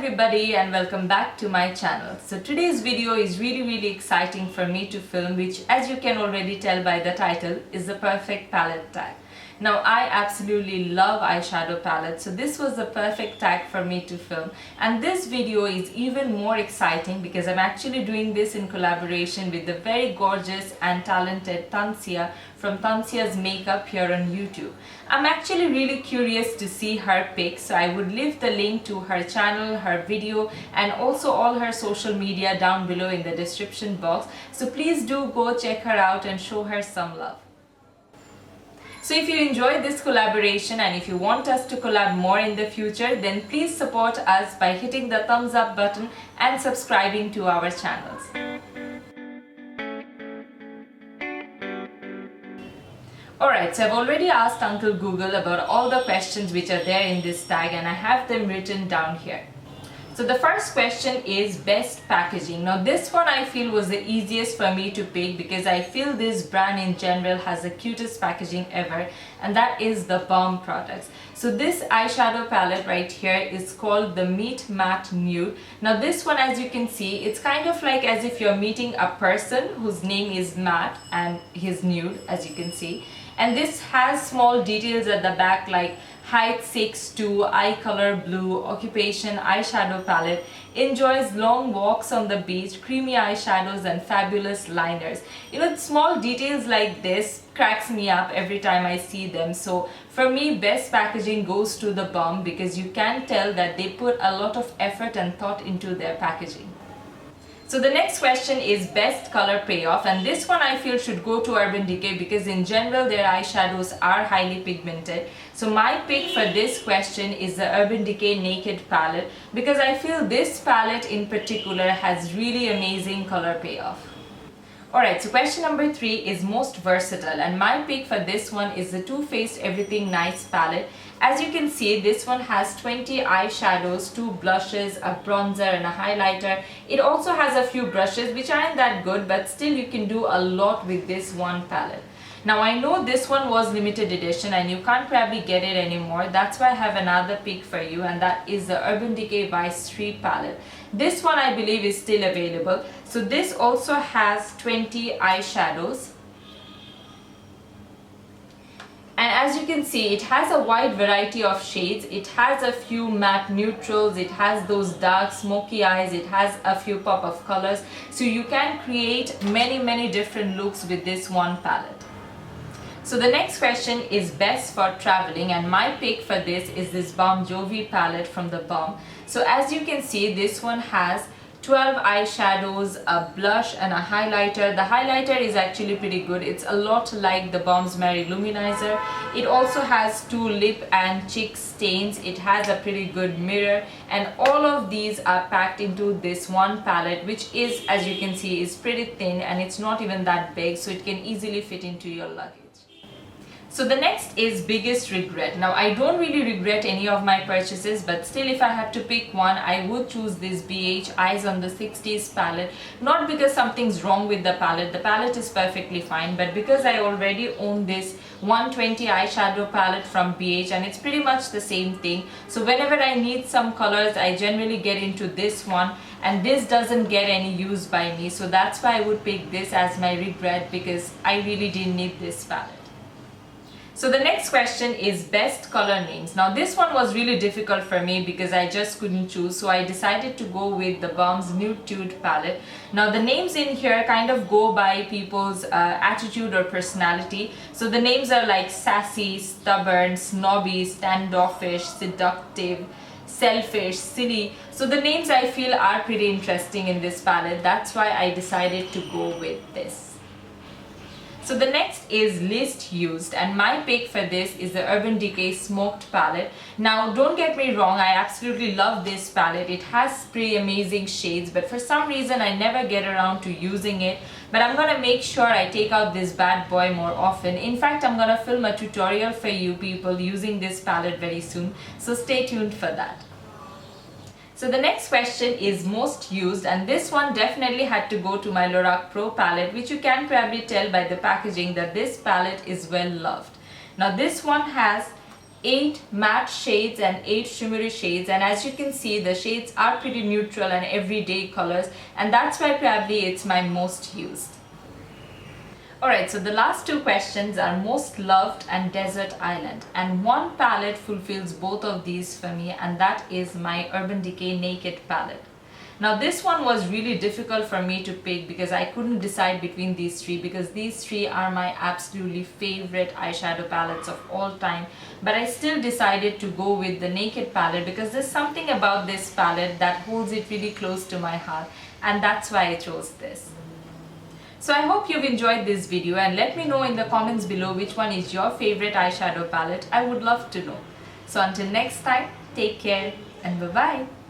everybody and welcome back to my channel. So today's video is really exciting for me to film, which as you can already tell by the title is the perfect palette tag. Now I absolutely love eyeshadow palettes, so this was the perfect tag for me to film, and this video is even more exciting because I'm actually doing this in collaboration with the very gorgeous and talented Tansia from Tansia's Makeup here on YouTube. I'm actually really curious to see her pics, so I would leave the link to her channel, her video and also all her social media down below in the description box, so please do go check her out and show her some love. So if you enjoyed this collaboration and if you want us to collab more in the future, then please support us by hitting the thumbs up button and subscribing to our channels. Alright, so I've already asked Uncle Google about all the questions which are there in this tag and I have them written down here. So the first question is best packaging. Now this one I feel was the easiest for me to pick because I feel this brand in general has the cutest packaging ever, and that is the Balm products. So this eyeshadow palette right here is called the Meet Matte Nude. Now this one, as you can see, it's kind of like as if you're meeting a person whose name is Matt and he's nude, as you can see. And this has small details at the back like height 6'2", eye color blue, occupation eyeshadow palette, enjoys long walks on the beach, creamy eyeshadows and fabulous liners. You know, small details like this cracks me up every time I see them. So for me, best packaging goes to the Balm because you can tell that they put a lot of effort and thought into their packaging. So the next question is best color payoff, and this one I feel should go to Urban Decay because in general their eyeshadows are highly pigmented. So my pick for this question is the Urban Decay Naked palette because I feel this palette in particular has really amazing color payoff. Alright, so question number 3 is most versatile, and my pick for this one is the Too Faced Everything Nice palette. As you can see, this one has 20 eyeshadows, 2 blushes, a bronzer and a highlighter. It also has a few brushes which aren't that good, but still you can do a lot with this one palette. Now I know this one was limited edition and you can't probably get it anymore. That's why I have another pick for you, and that is the Urban Decay Vice Street palette. This one I believe is still available. So this also has 20 eyeshadows. And as you can see, it has a wide variety of shades. It has a few matte neutrals, it has those dark smoky eyes, it has a few pop of colors. So you can create many different looks with this one palette. So the next question is best for traveling, and my pick for this is this Balm Jovi palette from the Balm. So as you can see, this one has 12 eyeshadows, a blush and a highlighter. The highlighter is actually pretty good. It's a lot like the Balm's Mary Luminizer. It also has 2 lip and cheek stains. It has a pretty good mirror, and all of these are packed into this one palette, which is, as you can see, is pretty thin and it's not even that big, so it can easily fit into your luggage. So the next is biggest regret. Now I don't really regret any of my purchases, but still if I had to pick one, I would choose this BH Eyes on the 60s palette. Not because something's wrong with the palette is perfectly fine, but because I already own this 120 eyeshadow palette from BH and it's pretty much the same thing. So whenever I need some colors, I generally get into this one, and this doesn't get any use by me. So that's why I would pick this as my regret, because I really didn't need this palette. So the next question is best color names. Now this one was really difficult for me because I just couldn't choose, so I decided to go with the Balm's Nude Tude palette. Now the names in here kind of go by people's attitude or personality. So the names are like sassy, stubborn, snobby, standoffish, seductive, selfish, silly. So the names I feel are pretty interesting in this palette. That's why I decided to go with this. So the next is least used, and my pick for this is the Urban Decay Smoked palette. Now don't get me wrong, I absolutely love this palette. It has pretty amazing shades, but for some reason I never get around to using it. But I'm gonna make sure I take out this bad boy more often. In fact, I'm gonna film a tutorial for you people using this palette very soon, so stay tuned for that. So the next question is most used, and this one definitely had to go to my Lorac Pro palette, which you can probably tell by the packaging that this palette is well loved. Now this one has 8 matte shades and 8 shimmery shades, and as you can see the shades are pretty neutral and everyday colors, and that's why probably it's my most used. Alright, so the last two questions are most loved and desert island, and one palette fulfills both of these for me, and that is my Urban Decay Naked palette. Now this one was really difficult for me to pick because I couldn't decide between these three, because these three are my absolutely favorite eyeshadow palettes of all time, but I still decided to go with the Naked palette because there's something about this palette that holds it really close to my heart, and that's why I chose this. So I hope you've enjoyed this video, and let me know in the comments below which one is your favorite eyeshadow palette. I would love to know. So until next time, take care and bye bye.